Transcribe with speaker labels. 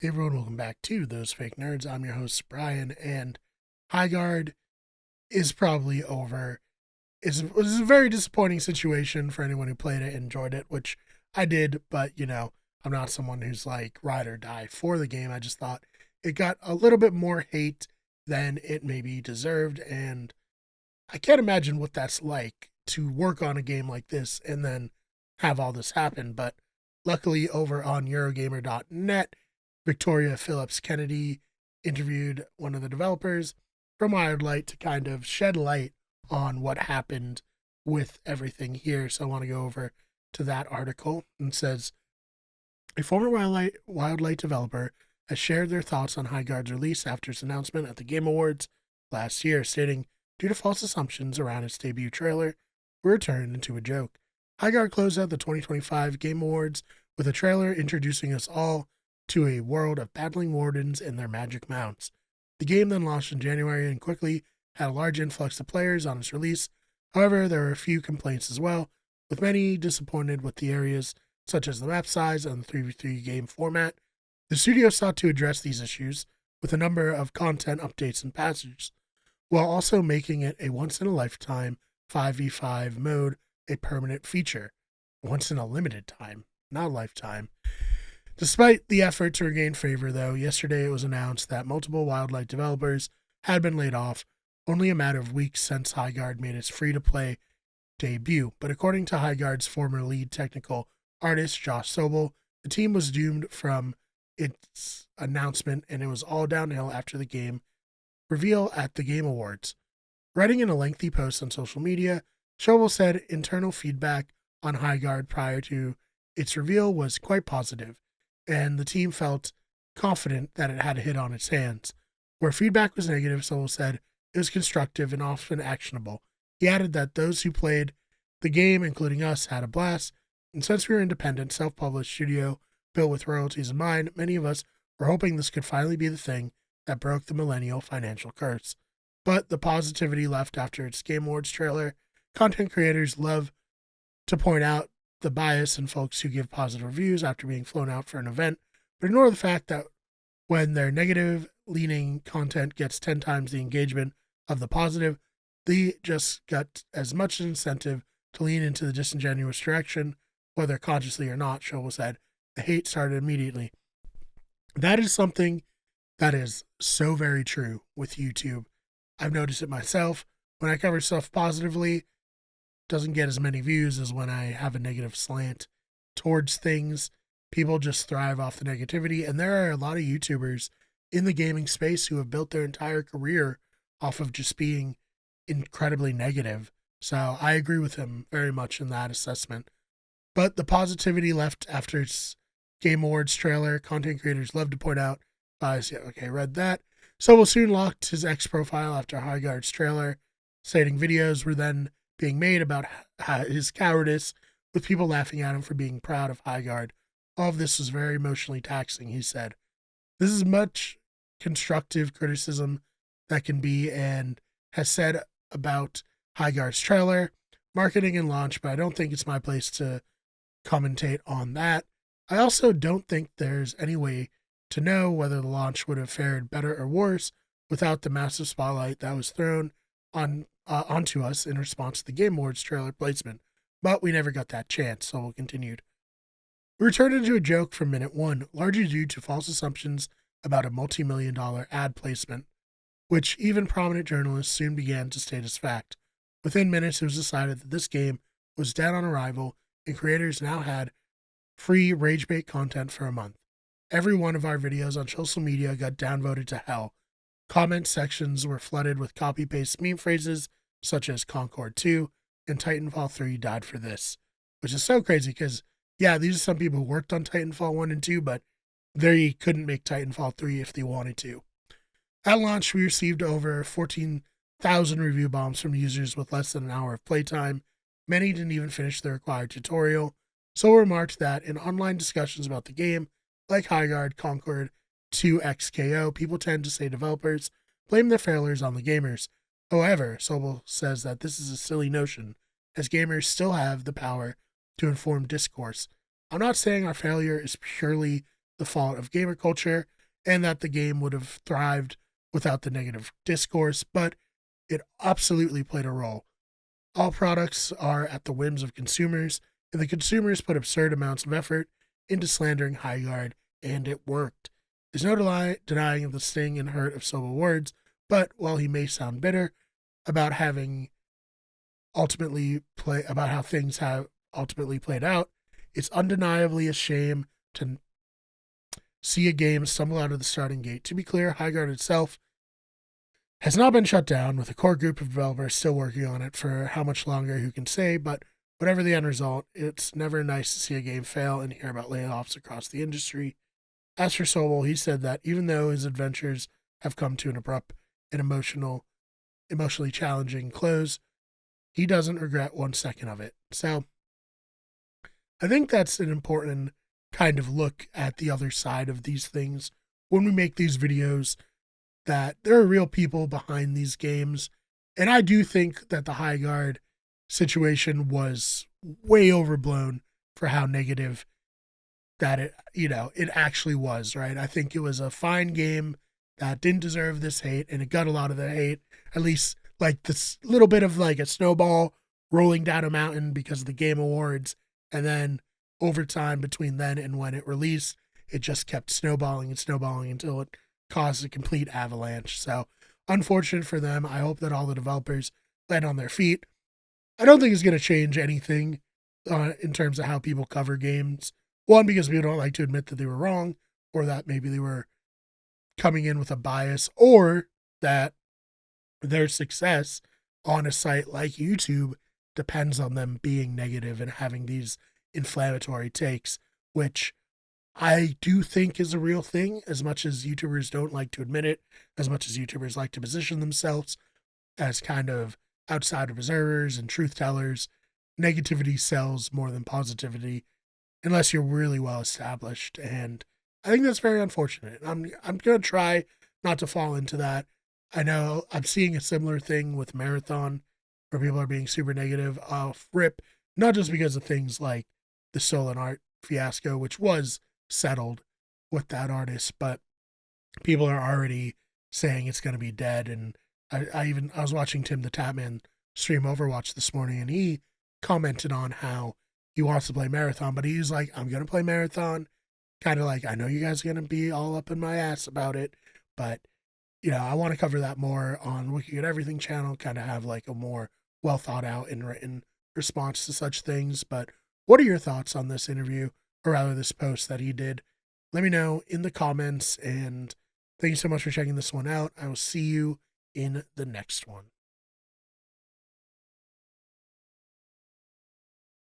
Speaker 1: Hey everyone, welcome back to Those Fake Nerds. I'm your host, Brian, and Highguard is probably over. It was a very disappointing situation for anyone who played it and enjoyed it, which I did, but I'm not someone who's like ride or die for the game. I just thought it got a little bit more hate than it maybe deserved, and I can't imagine what that's like to work on a game like this and then have all this happen. But luckily, over on Eurogamer.net, Victoria Phillips Kennedy interviewed one of the developers from Wildlight to kind of shed light on what happened with everything here. So I want to go over to that article and says a former Wildlight developer has shared their thoughts on Highguard's release after its announcement at the Game Awards last year, stating, due to false assumptions around its debut trailer, were turned into a joke. Highguard closed out the 2025 Game Awards with a trailer introducing us all to a world of battling wardens and their magic mounts. The game then launched in January and quickly had a large influx of players on its release. However, there were a few complaints as well, with many disappointed with the areas such as the map size and the 3v3 game format. The studio sought to address these issues with a number of content updates and patches, while also making it a once-in-a-lifetime 5v5 mode a permanent feature. Once in a limited time, not a lifetime. Despite the effort to regain favor, though, yesterday it was announced that multiple Wildlight developers had been laid off, only a matter of weeks since Highguard made its free-to-play debut. But according to Highguard's former lead technical artist, Josh Sobel, the team was doomed from its announcement, and it was all downhill after the game reveal at the Game Awards. Writing in a lengthy post on social media, Sobel said internal feedback on Highguard prior to its reveal was quite positive, and the team felt confident that it had a hit on its hands. Where feedback was negative, Sobel said it was constructive and often actionable. He added that those who played the game, including us, had a blast, and since we were an independent, self-published studio built with royalties in mind, many of us were hoping this could finally be the thing that broke the millennial financial curse. But the positivity left after its Game Awards trailer. Content creators love to point out the bias in folks who give positive reviews after being flown out for an event, but ignore the fact that when their negative leaning content gets 10 times the engagement of the positive, they just got as much incentive to lean into the disingenuous direction, whether consciously or not. Shovel said the hate started immediately. That is something that is so very true with YouTube. I've noticed it myself. When I cover stuff positively, doesn't get as many views as when I have a negative slant towards things. People just thrive off the negativity, and there are a lot of YouTubers in the gaming space who have built their entire career off of just being incredibly negative. So I agree with him very much in that assessment. But the positivity left after its Game Awards trailer, content creators love to point out, read that. Sobel soon locked his X profile after Highguard's trailer, stating videos were then being made about his cowardice, with people laughing at him for being proud of Highguard. All of this was very emotionally taxing, he said. This is much constructive criticism that can be, and has said about Highguard's trailer, marketing and launch, but I don't think it's my place to commentate on that. I also don't think there's any way to know whether the launch would have fared better or worse without the massive spotlight that was thrown onto us in response to the Game Awards trailer placement. But we never got that chance, so we'll continue. We turned into a joke from minute one, largely due to false assumptions about a multi-million-dollar ad placement, which even prominent journalists soon began to state as fact. Within minutes, it was decided that this game was dead on arrival, and creators now had free rage bait content for a month. Every one of our videos on social media got downvoted to hell. Comment sections were flooded with copy-paste meme phrases such as Concord 2 and Titanfall 3 died for this, which is so crazy because, yeah, these are some people who worked on Titanfall 1 and 2, but they couldn't make Titanfall 3 if they wanted to. At launch, we received over 14,000 review bombs from users with less than an hour of playtime. Many didn't even finish the required tutorial. So remarked that in online discussions about the game, like Highguard, Concord, 2XKO, people tend to say developers blame their failures on the gamers. However, Sobel says that this is a silly notion, as gamers still have the power to inform discourse. I'm not saying our failure is purely the fault of gamer culture and that the game would have thrived without the negative discourse, but it absolutely played a role. All products are at the whims of consumers, and the consumers put absurd amounts of effort into slandering Highguard, and it worked. There's no denying the sting and hurt of Sobel words, but while he may sound bitter about about how things have ultimately played out, it's undeniably a shame to see a game stumble out of the starting gate. To be clear, Highguard itself has not been shut down, with a core group of developers still working on it for how much longer, who can say, but whatever the end result, it's never nice to see a game fail and hear about layoffs across the industry. As for Sobel, he said that even though his adventures have come to an abrupt and emotionally challenging close, he doesn't regret 1 second of it. So I think that's an important kind of look at the other side of these things when we make these videos, that there are real people behind these games. And I do think that the Highguard situation was way overblown for how negative that it actually was, right? I think it was a fine game that didn't deserve this hate, and it got a lot of the hate, at least like this little bit of like a snowball rolling down a mountain because of the Game Awards. And then over time between then and when it released, it just kept snowballing and snowballing until it caused a complete avalanche. So unfortunate for them. I hope that all the developers land on their feet. I don't think it's going to change anything in terms of how people cover games. One, because people don't like to admit that they were wrong, or that maybe they were coming in with a bias, or that their success on a site like YouTube depends on them being negative and having these inflammatory takes, which I do think is a real thing, as much as YouTubers don't like to admit it, as much as YouTubers like to position themselves as kind of outside observers and truth tellers. Negativity sells more than positivity unless you're really well established. And I think that's very unfortunate. I'm going to try not to fall into that. I know I'm seeing a similar thing with Marathon, where people are being super negative off rip, not just because of things like the Stolen Art fiasco, which was settled with that artist, but people are already saying it's going to be dead. And I was watching Tim the Tatman stream Overwatch this morning, and he commented on how he wants to play Marathon, but he's like, I'm going to play Marathon. Kind of like, I know you guys are going to be all up in my ass about it, but I want to cover that more on Looking at Everything channel, kind of have like a more well thought out and written response to such things. But what are your thoughts on this interview, or rather this post that he did? Let me know in the comments, and thank you so much for checking this one out. I will see you in the next one.